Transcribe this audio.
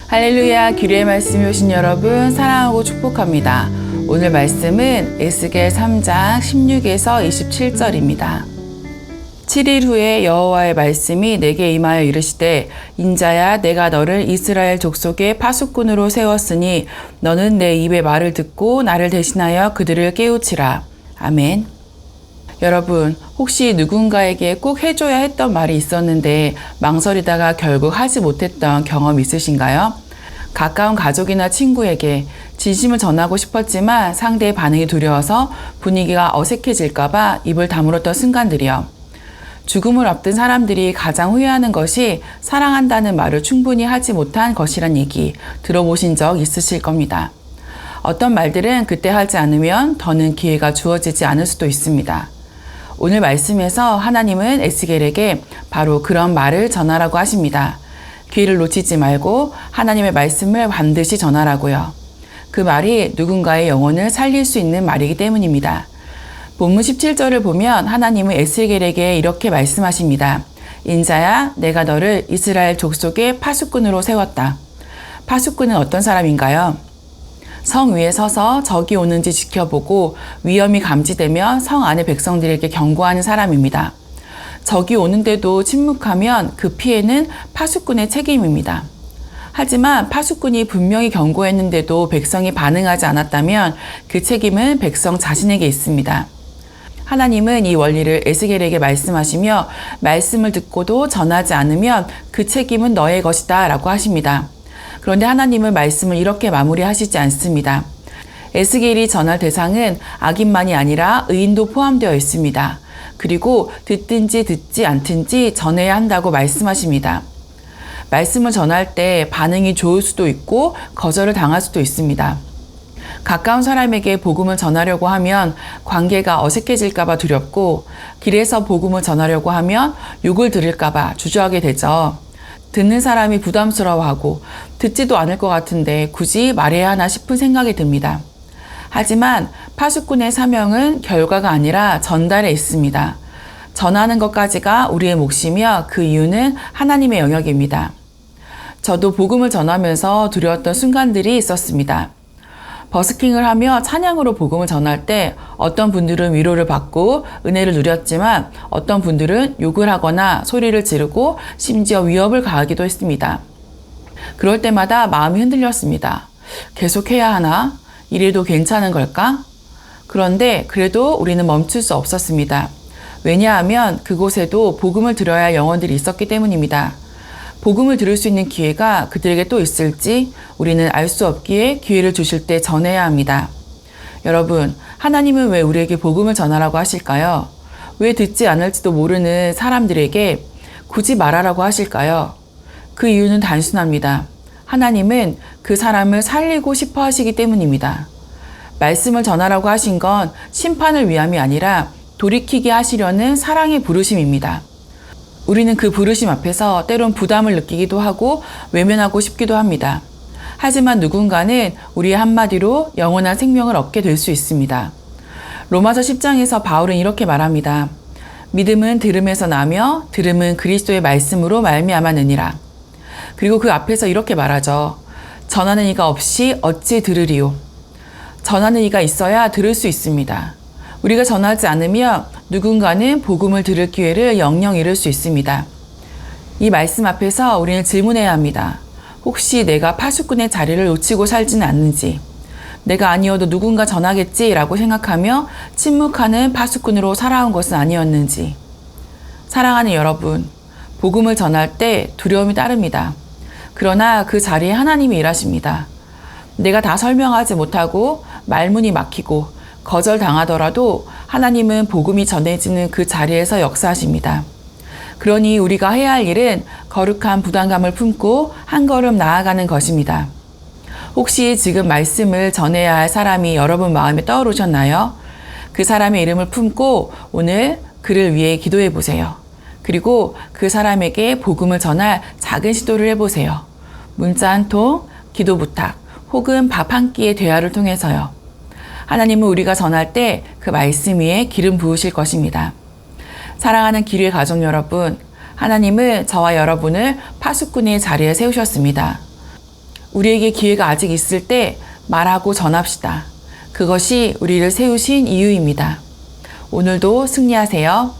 할렐루야, 규리의 말씀이 오신 여러분 사랑하고 축복합니다. 오늘 말씀은 에스겔 3장 16에서 27절입니다. 7일 후에 여호와의 말씀이 내게 임하여 이르시되 인자야, 내가 너를 이스라엘 족속의 파수꾼으로 세웠으니 너는 내 입의 말을 듣고 나를 대신하여 그들을 깨우치라. 아멘. 여러분, 혹시 누군가에게 꼭 해줘야 했던 말이 있었는데 망설이다가 결국 하지 못했던 경험 있으신가요? 가까운 가족이나 친구에게 진심을 전하고 싶었지만 상대의 반응이 두려워서 분위기가 어색해질까봐 입을 다물었던 순간들이요. 죽음을 앞둔 사람들이 가장 후회하는 것이 사랑한다는 말을 충분히 하지 못한 것이란 얘기 들어보신 적 있으실 겁니다. 어떤 말들은 그때 하지 않으면 더는 기회가 주어지지 않을 수도 있습니다. 오늘 말씀에서 하나님은 에스겔에게 바로 그런 말을 전하라고 하십니다. 기회를 놓치지 말고 하나님의 말씀을 반드시 전하라고요. 그 말이 누군가의 영혼을 살릴 수 있는 말이기 때문입니다. 본문 17절을 보면 하나님은 에스겔에게 이렇게 말씀하십니다. 인자야, 내가 너를 이스라엘 족속의 파수꾼으로 세웠다. 파수꾼은 어떤 사람인가요? 성 위에 서서 적이 오는지 지켜보고 위험이 감지되면 성 안의 백성들에게 경고하는 사람입니다. 적이 오는데도 침묵하면 그 피해는 파수꾼의 책임입니다. 하지만 파수꾼이 분명히 경고했는데도 백성이 반응하지 않았다면 그 책임은 백성 자신에게 있습니다. 하나님은 이 원리를 에스겔에게 말씀하시며 말씀을 듣고도 전하지 않으면 그 책임은 너의 것이다 라고 하십니다. 그런데 하나님은 말씀을 이렇게 마무리하시지 않습니다. 에스겔이 전할 대상은 악인만이 아니라 의인도 포함되어 있습니다. 그리고 듣든지 듣지 않든지 전해야 한다고 말씀하십니다. 말씀을 전할 때 반응이 좋을 수도 있고 거절을 당할 수도 있습니다. 가까운 사람에게 복음을 전하려고 하면 관계가 어색해질까봐 두렵고 길에서 복음을 전하려고 하면 욕을 들을까봐 주저하게 되죠. 듣는 사람이 부담스러워하고 듣지도 않을 것 같은데 굳이 말해야 하나 싶은 생각이 듭니다. 하지만 파수꾼의 사명은 결과가 아니라 전달에 있습니다. 전하는 것까지가 우리의 몫이며 그 이유는 하나님의 영역입니다. 저도 복음을 전하면서 두려웠던 순간들이 있었습니다. 버스킹을 하며 찬양으로 복음을 전할 때 어떤 분들은 위로를 받고 은혜를 누렸지만 어떤 분들은 욕을 하거나 소리를 지르고 심지어 위협을 가하기도 했습니다. 그럴 때마다 마음이 흔들렸습니다. 계속해야 하나? 이래도 괜찮은 걸까? 그런데 그래도 우리는 멈출 수 없었습니다. 왜냐하면 그곳에도 복음을 들어야 할 영혼들이 있었기 때문입니다. 복음을 들을 수 있는 기회가 그들에게 또 있을지 우리는 알 수 없기에 기회를 주실 때 전해야 합니다. 여러분, 하나님은 왜 우리에게 복음을 전하라고 하실까요? 왜 듣지 않을지도 모르는 사람들에게 굳이 말하라고 하실까요? 그 이유는 단순합니다. 하나님은 그 사람을 살리고 싶어 하시기 때문입니다. 말씀을 전하라고 하신 건 심판을 위함이 아니라 돌이키게 하시려는 사랑의 부르심입니다. 우리는 그 부르심 앞에서 때론 부담을 느끼기도 하고 외면하고 싶기도 합니다. 하지만 누군가는 우리의 한마디로 영원한 생명을 얻게 될 수 있습니다. 로마서 10장에서 바울은 이렇게 말합니다. 믿음은 들음에서 나며 들음은 그리스도의 말씀으로 말미암았느니라. 그리고 그 앞에서 이렇게 말하죠. 전하는 이가 없이 어찌 들으리요. 전하는 이가 있어야 들을 수 있습니다. 우리가 전하지 않으면 누군가는 복음을 들을 기회를 영영 잃을 수 있습니다. 이 말씀 앞에서 우리는 질문해야 합니다. 혹시 내가 파수꾼의 자리를 놓치고 살지는 않는지, 내가 아니어도 누군가 전하겠지라고 생각하며 침묵하는 파수꾼으로 살아온 것은 아니었는지. 사랑하는 여러분, 복음을 전할 때 두려움이 따릅니다. 그러나 그 자리에 하나님이 일하십니다. 내가 다 설명하지 못하고 말문이 막히고 거절당하더라도 하나님은 복음이 전해지는 그 자리에서 역사하십니다. 그러니 우리가 해야 할 일은 거룩한 부담감을 품고 한 걸음 나아가는 것입니다. 혹시 지금 말씀을 전해야 할 사람이 여러분 마음에 떠오르셨나요? 그 사람의 이름을 품고 오늘 그를 위해 기도해 보세요. 그리고 그 사람에게 복음을 전할 작은 시도를 해보세요. 문자 한 통, 기도 부탁, 혹은 밥 한 끼의 대화를 통해서요. 하나님은 우리가 전할 때 그 말씀 위에 기름 부으실 것입니다. 사랑하는 기류의 가족 여러분, 하나님은 저와 여러분을 파수꾼의 자리에 세우셨습니다. 우리에게 기회가 아직 있을 때 말하고 전합시다. 그것이 우리를 세우신 이유입니다. 오늘도 승리하세요.